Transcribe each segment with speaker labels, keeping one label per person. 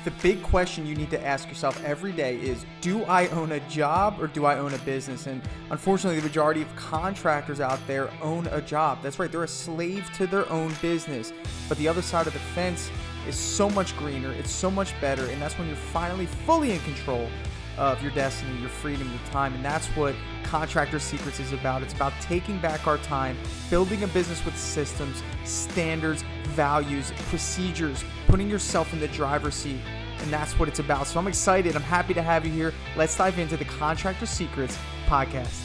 Speaker 1: The big question you need to ask yourself every day is, do I own a job or do I own a business? And unfortunately, the majority of contractors out there own a job. That's right, they're a slave to their own business. But the other side of the fence is so much greener, it's so much better, and that's when you're finally fully in control of your destiny, your freedom, your time. And that's what Contractor Secrets is about. It's about taking back our time, building a business with systems, standards, values, procedures, putting yourself in the driver's seat. And that's what it's about. So I'm excited. I'm happy to have you here. Let's dive into the Contractor Secrets podcast.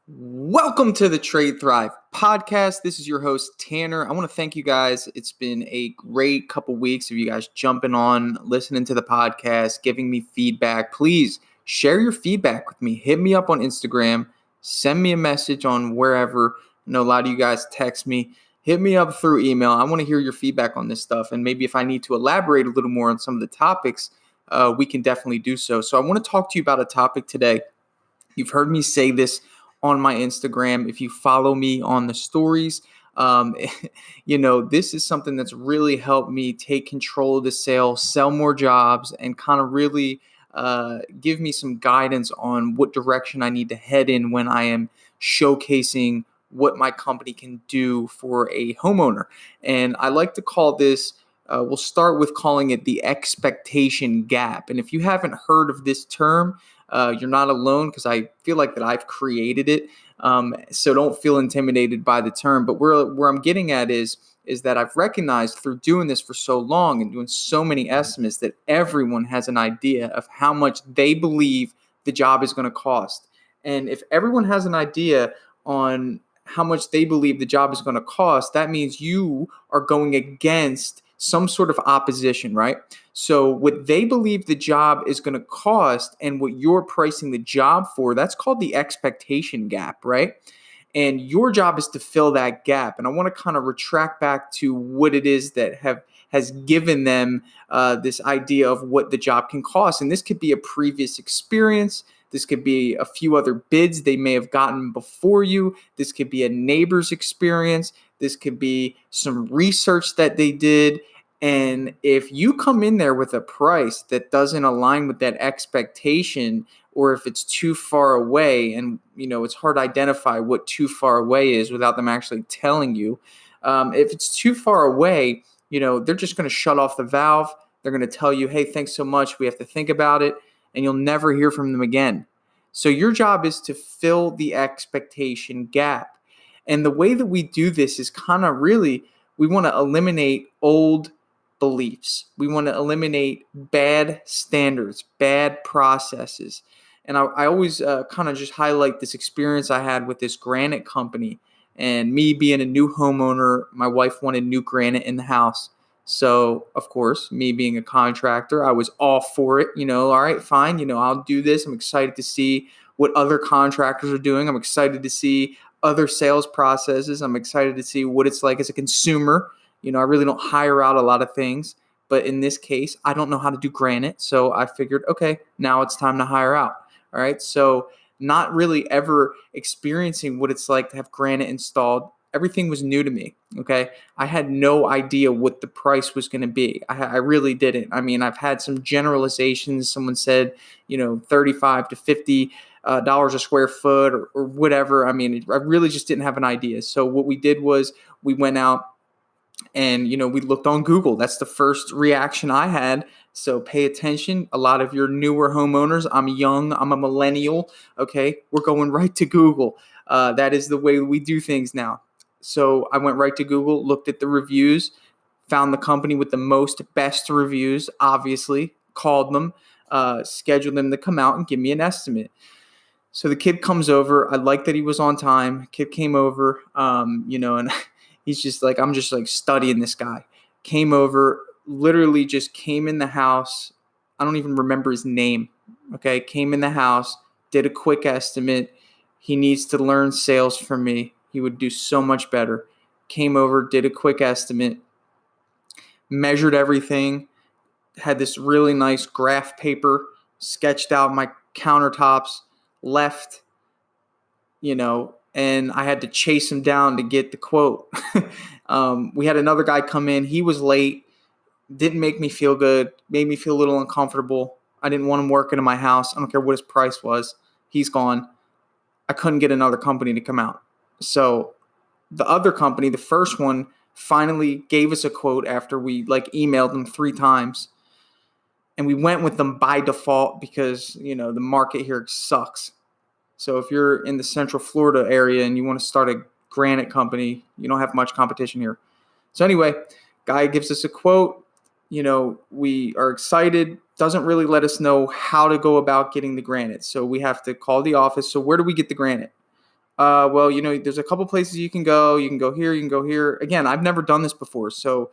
Speaker 1: Welcome to the Trade Thrive podcast. This is your host, Tanner. I want to thank you guys. It's been a great couple weeks of you guys jumping on, listening to the podcast, giving me feedback. Please share your feedback with me. Hit me up on Instagram. Send me a message on wherever. I know a lot of you guys text me. Hit me up through email. I want to hear your feedback on this stuff. And maybe if I need to elaborate a little more on some of the topics, we can definitely do so. So I want to talk to you about a topic today. You've heard me say this on my Instagram. If you follow me on the stories, this is something that's really helped me take control of the sale, sell more jobs, and kind of really give me some guidance on what direction I need to head in when I am showcasing what my company can do for a homeowner. And I like to call this, we'll start with calling it the expectation gap. And if you haven't heard of this term, you're not alone, because I feel like that I've created it. So don't feel intimidated by the term. But where I'm getting at is that I've recognized through doing this for so long and doing so many estimates that everyone has an idea of how much they believe the job is going to cost. And if everyone has an idea on how much they believe the job is going to cost, that means you are going against some sort of opposition, right? So what they believe the job is going to cost and what you're pricing the job for, that's called the expectation gap, right? And your job is to fill that gap. And I want to kind of retract back to what it is that has given them this idea of what the job can cost. And this could be a previous experience. This could be a few other bids they may have gotten before you. This could be a neighbor's experience. This could be some research that they did. And if you come in there with a price that doesn't align with that expectation, or if it's too far away, and it's hard to identify what too far away is without them actually telling you. If it's too far away, they're just going to shut off the valve. They're going to tell you, hey, thanks so much, we have to think about it. And you'll never hear from them again. So your job is to fill the expectation gap. And the way that we do this is kind of really, we want to eliminate old beliefs. We want to eliminate bad standards, bad processes. And I always kind of just highlight this experience I had with this granite company. And me being a new homeowner, my wife wanted new granite in the house. So, of course, me being a contractor, I was all for it. All right, fine. I'll do this. I'm excited to see what other contractors are doing. I'm excited to see other sales processes. I'm excited to see what it's like as a consumer. I really don't hire out a lot of things. But in this case, I don't know how to do granite. So I figured, okay, now it's time to hire out. All right. So not really ever experiencing what it's like to have granite installed. Everything was new to me, okay? I had no idea what the price was going to be. I really didn't. I mean, I've had some generalizations. Someone said, $35 to $50 a square foot or whatever. I mean, I really just didn't have an idea. So what we did was we went out and, we looked on Google. That's the first reaction I had. So pay attention. A lot of your newer homeowners, I'm young, I'm a millennial, okay? We're going right to Google. That is the way we do things now. So I went right to Google, looked at the reviews, found the company with the best reviews, obviously, called them, scheduled them to come out and give me an estimate. So the kid comes over. I like that he was on time. Kid came over, and he's just like, I'm just like studying this guy. Came over, literally just came in the house. I don't even remember his name, okay? Came in the house, did a quick estimate. He needs to learn sales from me. He would do so much better. Came over, did a quick estimate, measured everything, had this really nice graph paper, sketched out my countertops, left, and I had to chase him down to get the quote. We had another guy come in. He was late, didn't make me feel good, made me feel a little uncomfortable. I didn't want him working in my house. I don't care what his price was. He's gone. I couldn't get another company to come out. So the other company, the first one, finally gave us a quote after we emailed them 3 times. And we went with them by default because, the market here sucks. So if you're in the Central Florida area and you want to start a granite company, you don't have much competition here. So anyway, guy gives us a quote. We are excited, doesn't really let us know how to go about getting the granite. So we have to call the office. So where do we get the granite? Well, there's a couple places you can go. You can go here, you can go here. Again, I've never done this before, so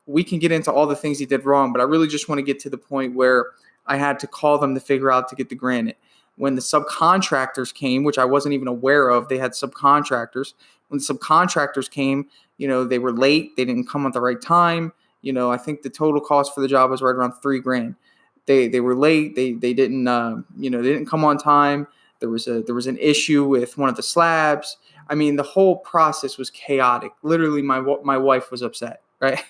Speaker 1: we can get into all the things he did wrong, but I really just want to get to the point where I had to call them to figure out to get the granite. When the subcontractors came, which I wasn't even aware of, they had subcontractors. When the subcontractors came, they were late. They didn't come at the right time. I think the total cost for the job was right around $3,000. They were late. They didn't they didn't come on time. There was an issue with one of the slabs. I mean, the whole process was chaotic. Literally, my wife was upset, right?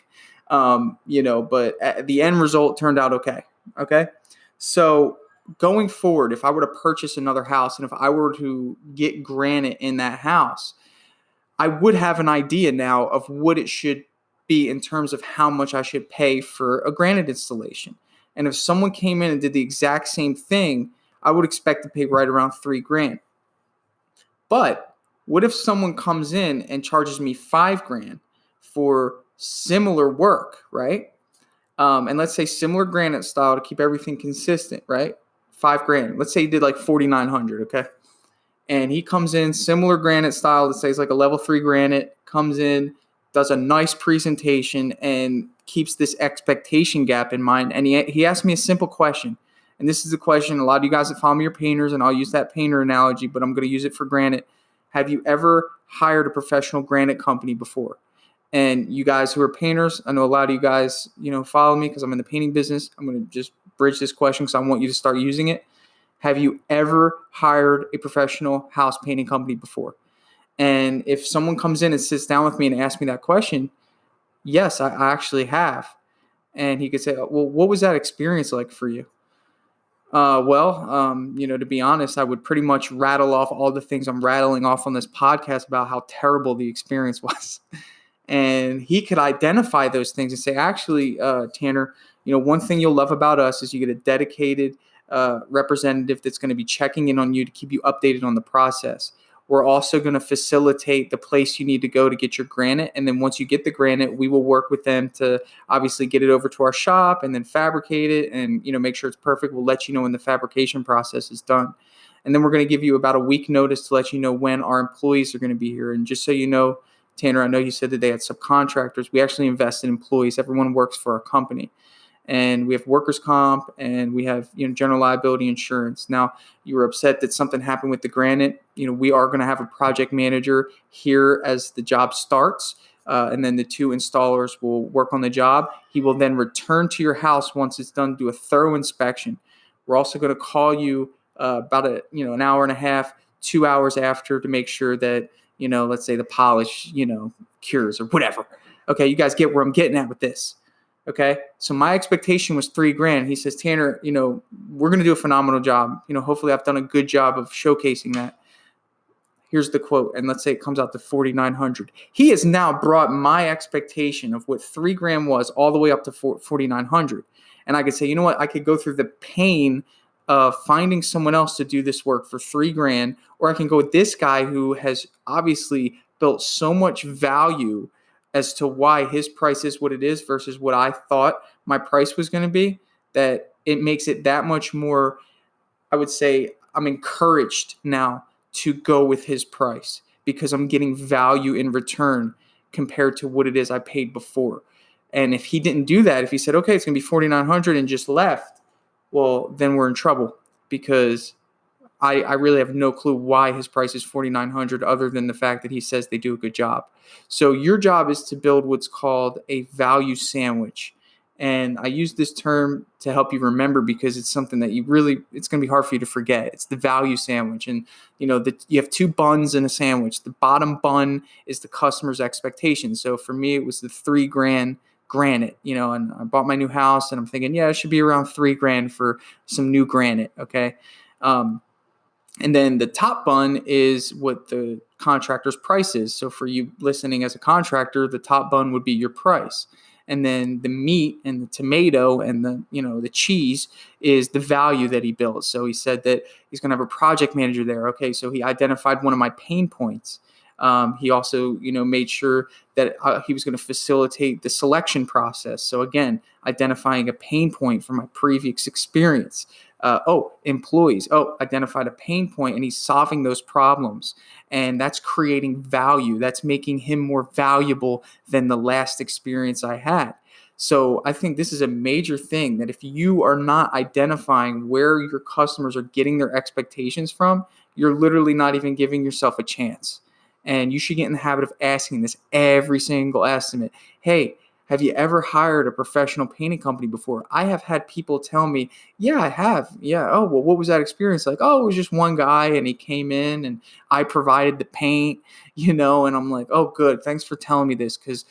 Speaker 1: But the end result turned out okay. Okay, so going forward, if I were to purchase another house and if I were to get granite in that house, I would have an idea now of what it should be in terms of how much I should pay for a granite installation. And if someone came in and did the exact same thing, I would expect to pay right around $3,000. But what if someone comes in and charges me $5,000 for similar work, right? And let's say similar granite style to keep everything consistent, right? $5,000. Let's say he did like 4,900, okay? And he comes in similar granite style. Let's say it's like a level 3 granite. Comes in, does a nice presentation, and keeps this expectation gap in mind. And he asked me a simple question. And this is the question a lot of you guys that follow me are painters, and I'll use that painter analogy, but I'm going to use it for granite. Have you ever hired a professional granite company before? And you guys who are painters, I know a lot of you guys, follow me because I'm in the painting business. I'm going to just bridge this question because I want you to start using it. Have you ever hired a professional house painting company before? And if someone comes in and sits down with me and asks me that question, yes, I actually have. And he could say, well, what was that experience like for you? To be honest, I would pretty much rattle off all the things I'm rattling off on this podcast about how terrible the experience was. And he could identify those things and say, actually, Tanner, one thing you'll love about us is you get a dedicated representative that's going to be checking in on you to keep you updated on the process. We're also going to facilitate the place you need to go to get your granite. And then once you get the granite, we will work with them to obviously get it over to our shop and then fabricate it and, make sure it's perfect. We'll let you know when the fabrication process is done. And then we're going to give you about a week notice to let you know when our employees are going to be here. And just so you know, Tanner, I know you said that they had subcontractors. We actually invest in employees. Everyone works for our company. And we have workers' comp, and we have general liability insurance. Now, you were upset that something happened with the granite. We are going to have a project manager here as the job starts, and then the 2 installers will work on the job. He will then return to your house once it's done, do a thorough inspection. We're also going to call you about an hour and a half, 2 hours after to make sure that let's say the polish cures or whatever. Okay, you guys get where I'm getting at with this. Okay, so my expectation was $3,000. He says, Tanner, we're going to do a phenomenal job. Hopefully I've done a good job of showcasing that. Here's the quote, and let's say it comes out to 4,900. He has now brought my expectation of what $3,000 was all the way up to 4,900. And I could say, you know what? I could go through the pain of finding someone else to do this work for $3,000, or I can go with this guy who has obviously built so much value as to why his price is what it is versus what I thought my price was going to be, that it makes it that much more, I would say, I'm encouraged now to go with his price because I'm getting value in return compared to what it is I paid before. And if he didn't do that, if he said, okay, it's going to be 4,900 and just left, well, then we're in trouble because I really have no clue why his price is 4,900 other than the fact that he says they do a good job. So your job is to build what's called a value sandwich. And I use this term to help you remember because it's something that it's going to be hard for you to forget. It's the value sandwich. And, you have two buns in a sandwich. The bottom bun is the customer's expectations. So for me, it was the $3,000 granite, and I bought my new house and I'm thinking, yeah, it should be around $3,000 for some new granite. Okay. And then the top bun is what the contractor's price is. So for you listening as a contractor, the top bun would be your price. And then the meat and the tomato and the cheese is the value that he built. So he said that he's going to have a project manager there. Okay, so he identified one of my pain points. He also, made sure that he was going to facilitate the selection process. So again, identifying a pain point from my previous experience. Employees. Identified a pain point, and he's solving those problems. And that's creating value. That's making him more valuable than the last experience I had. So I think this is a major thing, that if you are not identifying where your customers are getting their expectations from, you're literally not even giving yourself a chance. And you should get in the habit of asking this every single estimate. Hey, have you ever hired a professional painting company before? I have had people tell me, yeah, I have. Yeah. Oh, well, what was that experience like? Oh, it was just one guy and he came in and I provided the paint, and I'm like, oh, good. Thanks for telling me this because,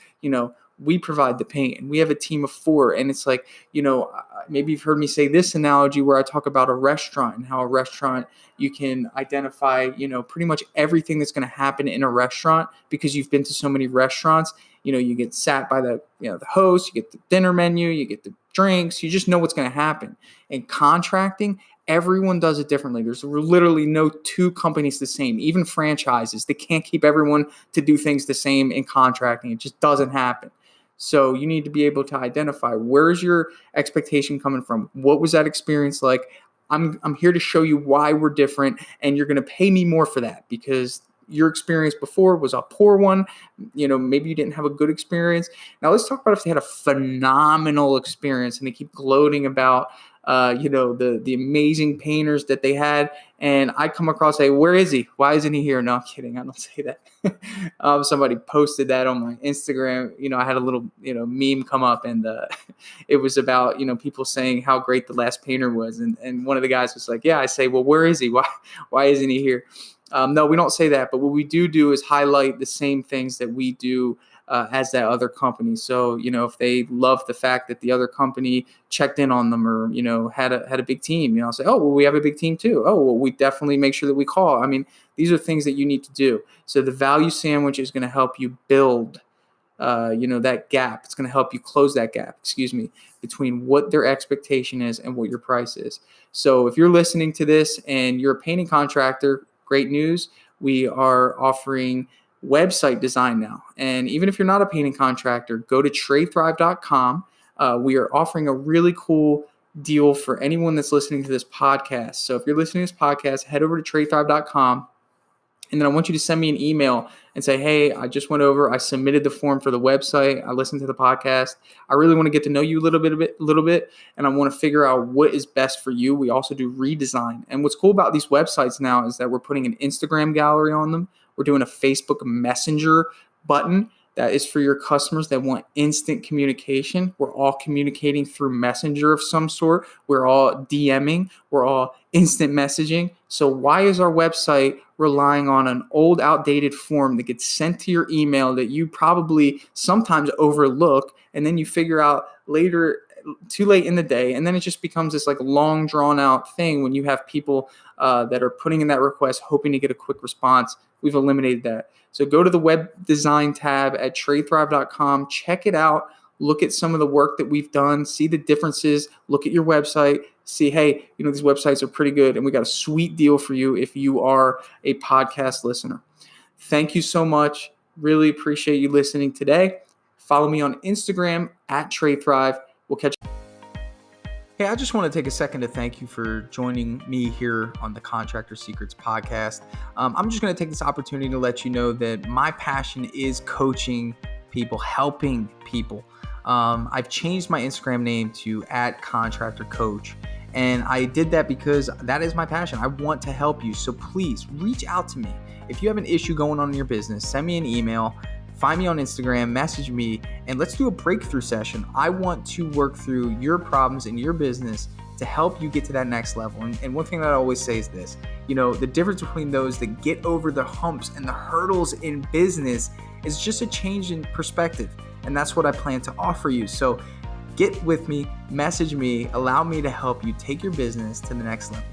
Speaker 1: we provide the paint and we have a team of 4. And it's like, maybe you've heard me say this analogy where I talk about a restaurant and how a restaurant, you can identify, pretty much everything that's going to happen in a restaurant because you've been to so many restaurants. You get sat by the host, you get the dinner menu, you get the drinks, you just know what's going to happen. And contracting, everyone does it differently. There's literally no 2 companies the same. Even franchises, they can't keep everyone to do things the same in contracting. It just doesn't happen. So you need to be able to identify, where's your expectation coming from? What was that experience like? I'm here to show you why we're different, and you're going to pay me more for that because your experience before was a poor one. Maybe you didn't have a good experience. Now let's talk about if they had a phenomenal experience and they keep gloating about, the amazing painters that they had. And I come across, say, where is he? Why isn't he here? No, I'm kidding. I don't say that. Somebody posted that on my Instagram. I had a little, meme come up and it was about, people saying how great the last painter was. And one of the guys was like, yeah, I say, well, where is he? Why isn't he here? No, we don't say that. But what we do is highlight the same things that we do as that other company. So, if they love the fact that the other company checked in on them or, had a big team, I'll say, oh, well, we have a big team too. Oh, well, we definitely make sure that we call. I mean, these are things that you need to do. So the value sandwich is going to help you build, that gap. It's going to help you close that gap, between what their expectation is and what your price is. So if you're listening to this and you're a painting contractor, great news. We are offering website design now. And even if you're not a painting contractor, go to tradethrive.com. We are offering a really cool deal for anyone that's listening to this podcast. So if you're listening to this podcast, head over to tradethrive.com. And then I want you to send me an email and say, hey, I just went over, I submitted the form for the website, I listened to the podcast. I really want to get to know you a little bit, and I want to figure out what is best for you. We also do redesign. And what's cool about these websites now is that we're putting an Instagram gallery on them. We're doing a Facebook Messenger button that is for your customers that want instant communication. We're all communicating through Messenger of some sort. We're all DMing. We're all instant messaging. So why is our website relying on an old, outdated form that gets sent to your email that you probably sometimes overlook, and then you figure out later, too late in the day, and then it just becomes this like long, drawn-out thing when you have people that are putting in that request hoping to get a quick response. We've eliminated that. So go to the web design tab at tradethrive.com, check it out, look at some of the work that we've done, see the differences, look at your website, see, hey, these websites are pretty good, and we got a sweet deal for you if you are a podcast listener. Thank you so much. Really appreciate you listening today. Follow me on Instagram at TradeThrive. We'll catch you. Hey, I just want to take a second to thank you for joining me here on the Contractor Secrets podcast. I'm just going to take this opportunity to let you know that my passion is coaching people, helping people. I've changed my Instagram name to @ContractorCoach, and I did that because that is my passion. I want to help you. So please reach out to me. If you have an issue going on in your business, send me an email. find me on Instagram, message me, and let's do a breakthrough session. I want to work through your problems in your business to help you get to that next level. And one thing that I always say is this, the difference between those that get over the humps and the hurdles in business is just a change in perspective. And that's what I plan to offer you. So get with me, message me, allow me to help you take your business to the next level.